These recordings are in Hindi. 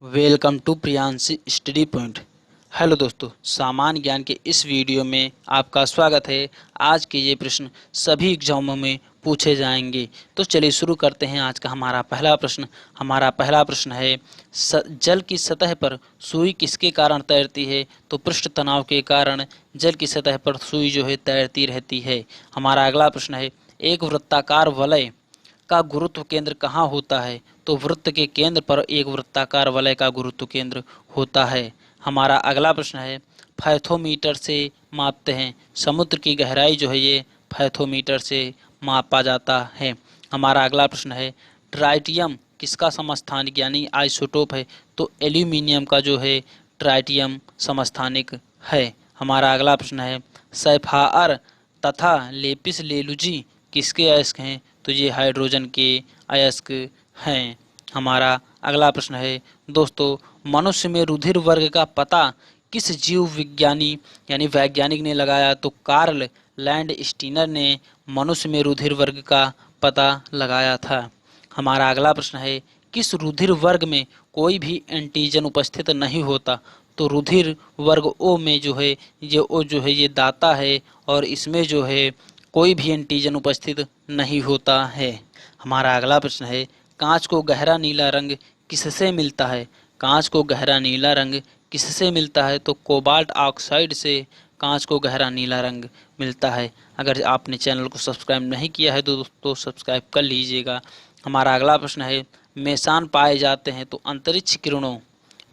Welcome to Priyanshi study point. Hello दोस्तों, सामान्य ज्ञान के इस वीडियो में आपका स्वागत है। आज के ये प्रश्न सभी एग्जामों में पूछे जाएंगे। तो चलिए शुरू करते हैं आज का हमारा पहला प्रश्न। हमारा पहला प्रश्न है, जल की सतह पर सुई किसके कारण तैरती है? तो पृष्ठ तनाव के कारण जल की सतह पर सुई जो है तैरती रहती है। हमारा अगला प्रश्न है, एक वृत्ताकार वलय का गुरुत्व केंद्र कहाँ होता है? तो वृत्त के केंद्र पर एक वृत्ताकार वलय का गुरुत्व केंद्र होता है। हमारा अगला प्रश्न है, पैथोमीटर से मापते हैं। समुद्र की गहराई जो है ये पैथोमीटर से मापा जाता है। हमारा अगला प्रश्न है, ट्राइटियम किसका समस्थानिक यानी आइसोटोप है? तो एल्यूमिनियम का जो है ट्राइटियम समस्थानिक है। हमारा अगला प्रश्न है, सल्फार तथा लेपिस लेलुजी किसके अयस्क हैं? तो ये हाइड्रोजन के अयस्क हैं। हमारा अगला प्रश्न है दोस्तों, मनुष्य में रुधिर वर्ग का पता किस जीव विज्ञानी यानी वैज्ञानिक ने लगाया? तो कार्ल लैंडस्टीनर ने मनुष्य में रुधिर वर्ग का पता लगाया था। हमारा अगला प्रश्न है, किस रुधिर वर्ग में कोई भी एंटीजन उपस्थित नहीं होता? तो रुधिर वर्ग ओ में जो है ये ओ जो है ये दाता है और इसमें जो है कोई भी एंटीजन उपस्थित नहीं होता है। हमारा अगला प्रश्न है, कांच को गहरा नीला रंग किससे मिलता है? कांच को गहरा नीला रंग किससे मिलता है? तो कोबाल्ट ऑक्साइड से कांच को गहरा नीला रंग मिलता है। अगर आपने चैनल को सब्सक्राइब नहीं किया है तो दोस्तों सब्सक्राइब कर लीजिएगा। हमारा अगला प्रश्न है, मेसान पाए जाते हैं तो अंतरिक्ष किरणों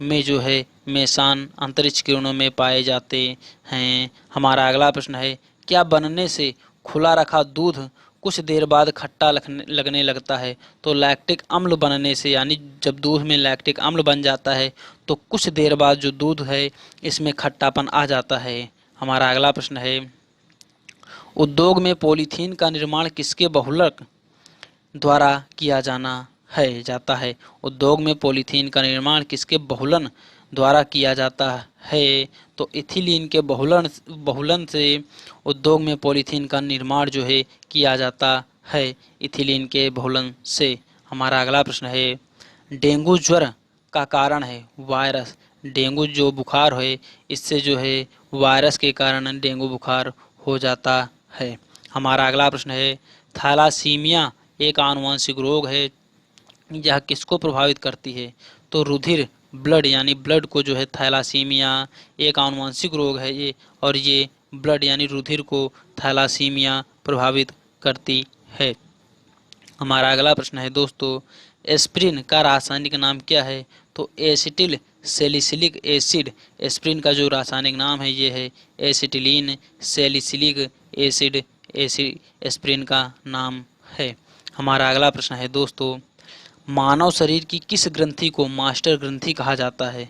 में जो है मेसान अंतरिक्ष किरणों में पाए जाते हैं। हमारा अगला प्रश्न है, क्या बनने से खुला रखा दूध कुछ देर बाद खट्टा लगने लगता है? तो लैक्टिक अम्ल बनने से यानी जब दूध में लैक्टिक अम्ल बन जाता है तो कुछ देर बाद जो दूध है इसमें खट्टापन आ जाता है। हमारा अगला प्रश्न है, उद्योग में पॉलीथीन का निर्माण किसके बहुलक द्वारा किया जाता है? उद्योग में पॉलीथीन का निर्माण किसके बहुलन द्वारा किया जाता है? तो इथिलीन के बहुलन से उद्योग में पॉलीथीन का निर्माण जो है किया जाता है, इथिलीन के बहुलन से। हमारा अगला प्रश्न है, डेंगू ज्वर का कारण है वायरस। डेंगू जो बुखार है इससे जो है वायरस के कारण डेंगू बुखार हो जाता है। हमारा अगला प्रश्न है, थैलासीमिया एक आनुवंशिक रोग है, यह किसको प्रभावित करती है? तो रुधिर ब्लड यानी ब्लड को जो है थैलासीमिया एक आनुवंशिक रोग है ये, और ये ब्लड यानी रुधिर को थैलासीमिया प्रभावित करती है। हमारा अगला प्रश्न है दोस्तों, एस्प्रिन का रासायनिक नाम क्या है? तो एसिटिल सैलिसिलिक एसिड। एस्प्रिन का जो रासायनिक नाम है ये है एसिटिलीन सैलिसिलिक एसिड। एस्प्रिन का नाम है। हमारा अगला प्रश्न है दोस्तों, मानव शरीर की किस ग्रंथि को मास्टर ग्रंथि कहा जाता है?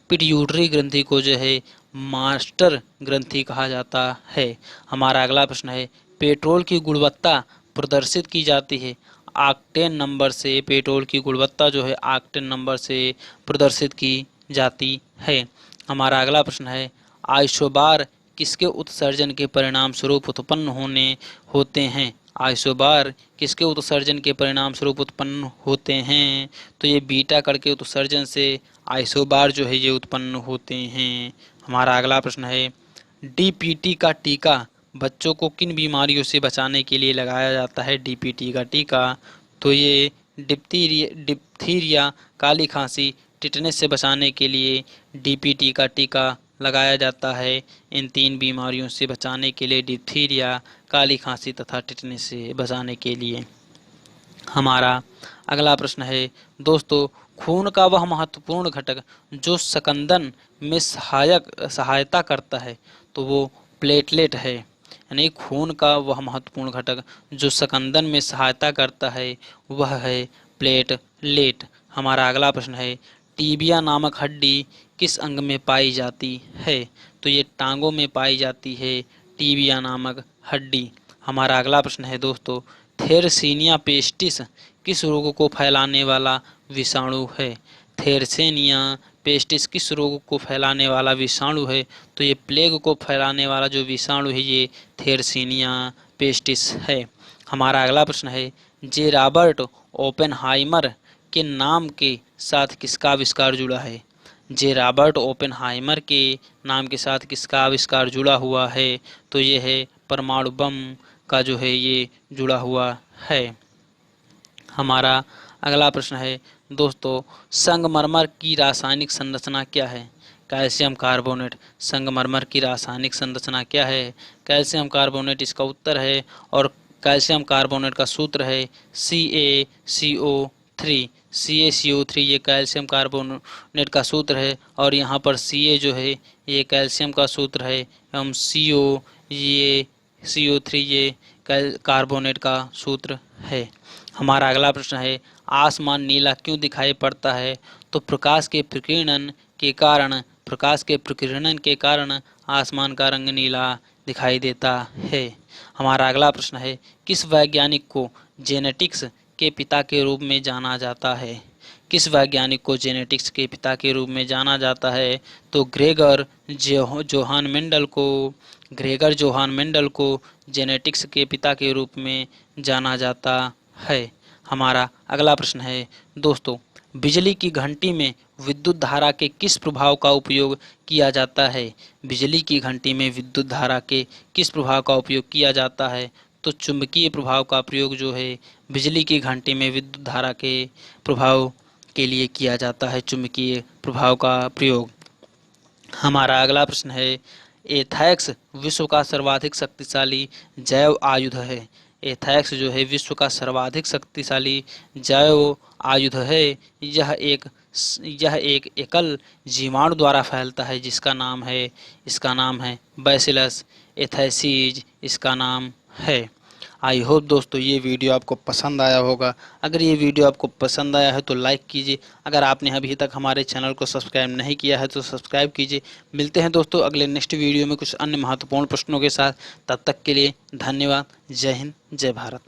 पिट्यूटरी ग्रंथि को जो है मास्टर ग्रंथि कहा जाता है। हमारा अगला प्रश्न है, पेट्रोल की गुणवत्ता प्रदर्शित की जाती है ऑक्टेन नंबर से। पेट्रोल की गुणवत्ता जो है ऑक्टेन नंबर से प्रदर्शित की जाती है। हमारा अगला प्रश्न है, आइसोबार किसके उत्सर्जन के परिणाम स्वरूप उत्पन्न होते हैं? आइसोबार किसके उत्सर्जन के परिणाम स्वरूप उत्पन्न होते हैं? तो ये बीटा कण के उत्सर्जन से आइसोबार जो है ये उत्पन्न होते हैं। हमारा अगला प्रश्न है, डीपीटी का टीका बच्चों को किन बीमारियों से बचाने के लिए लगाया जाता है? डीपीटी का टीका तो ये डिप्थीरिया, काली खांसी, टिटनेस से बचाने के लिए डीपीटी का टीका लगाया जाता है। इन तीन बीमारियों से बचाने के लिए, डिप्थीरिया, काली खांसी तथा टिटनेस से बचाने के लिए। हमारा अगला प्रश्न है दोस्तों, खून का वह महत्वपूर्ण घटक जो स्कंदन में सहायता करता है? तो वो प्लेटलेट है, यानी खून का वह महत्वपूर्ण घटक जो स्कंदन में सहायता करता है वह है प्लेटलेट। हमारा अगला प्रश्न है, टीबिया नामक हड्डी किस अंग में पाई जाती है? तो ये टांगों में पाई जाती है टीबिया नामक हड्डी। हमारा अगला प्रश्न है दोस्तों, थेरसीनिया पेस्टिस किस रोग को फैलाने वाला विषाणु है? थेरसेनिया पेस्टिस किस रोग को फैलाने वाला विषाणु है? तो ये प्लेग को फैलाने वाला जो विषाणु है ये थेरसीनिया पेस्टिस है। हमारा अगला प्रश्न है, जे रॉबर्ट ओपेनहाइमर के नाम के साथ किसका आविष्कार जुड़ा है? जे रॉबर्ट ओपेनहाइमर के नाम के साथ किसका आविष्कार जुड़ा हुआ है? तो ये है परमाणु बम का जो है ये जुड़ा हुआ है। हमारा अगला प्रश्न है दोस्तों, संगमरमर की रासायनिक संरचना क्या है? Calcium carbonate. संगमरमर की रासायनिक संरचना क्या है? कैल्शियम कार्बोनेट इसका उत्तर है। और कैल्शियम कार्बोनेट का सूत्र है CaCO3। CaCO3 ये कैल्शियम कार्बोनेट का सूत्र है, और यहाँ पर Ca जो है ये कैल्शियम का सूत्र है, एवं CO ये CO3 ये कार्बोनेट का सूत्र है। हमारा अगला प्रश्न है, आसमान नीला क्यों दिखाई पड़ता है? तो प्रकाश के प्रकीर्णन के कारण आसमान का रंग नीला दिखाई देता है। हमारा अगला प्रश्न है, किस वैज्ञानिक को जेनेटिक्स के पिता के रूप में जाना जाता है? किस वैज्ञानिक को जेनेटिक्स के पिता के रूप में जाना जाता है? तो ग्रेगर जोहान मेंडल को जेनेटिक्स के पिता के रूप में जाना जाता है। हमारा अगला प्रश्न है दोस्तों, बिजली की घंटी में विद्युत धारा के किस प्रभाव का उपयोग किया जाता है? बिजली की घंटी में विद्युत धारा के किस प्रभाव का उपयोग किया जाता है? तो चुंबकीय प्रभाव का प्रयोग जो है बिजली की घंटी में विद्युत धारा के प्रभाव के लिए किया जाता है, चुंबकीय प्रभाव का प्रयोग। हमारा अगला प्रश्न है, एथेक्स विश्व का सर्वाधिक शक्तिशाली जैव आयुध है। एथेक्स जो है विश्व का सर्वाधिक शक्तिशाली जैव आयुध है। यह एक एकल जीवाणु द्वारा फैलता है, इसका नाम है बैसिलस एथेसीज इसका नाम है। आई होप दोस्तों ये वीडियो आपको पसंद आया होगा। अगर ये वीडियो आपको पसंद आया है तो लाइक कीजिए। अगर आपने अभी तक हमारे चैनल को सब्सक्राइब नहीं किया है तो सब्सक्राइब कीजिए। मिलते हैं दोस्तों अगले नेक्स्ट वीडियो में कुछ अन्य महत्वपूर्ण प्रश्नों के साथ। तब तक के लिए धन्यवाद। जय हिंद, जय भारत।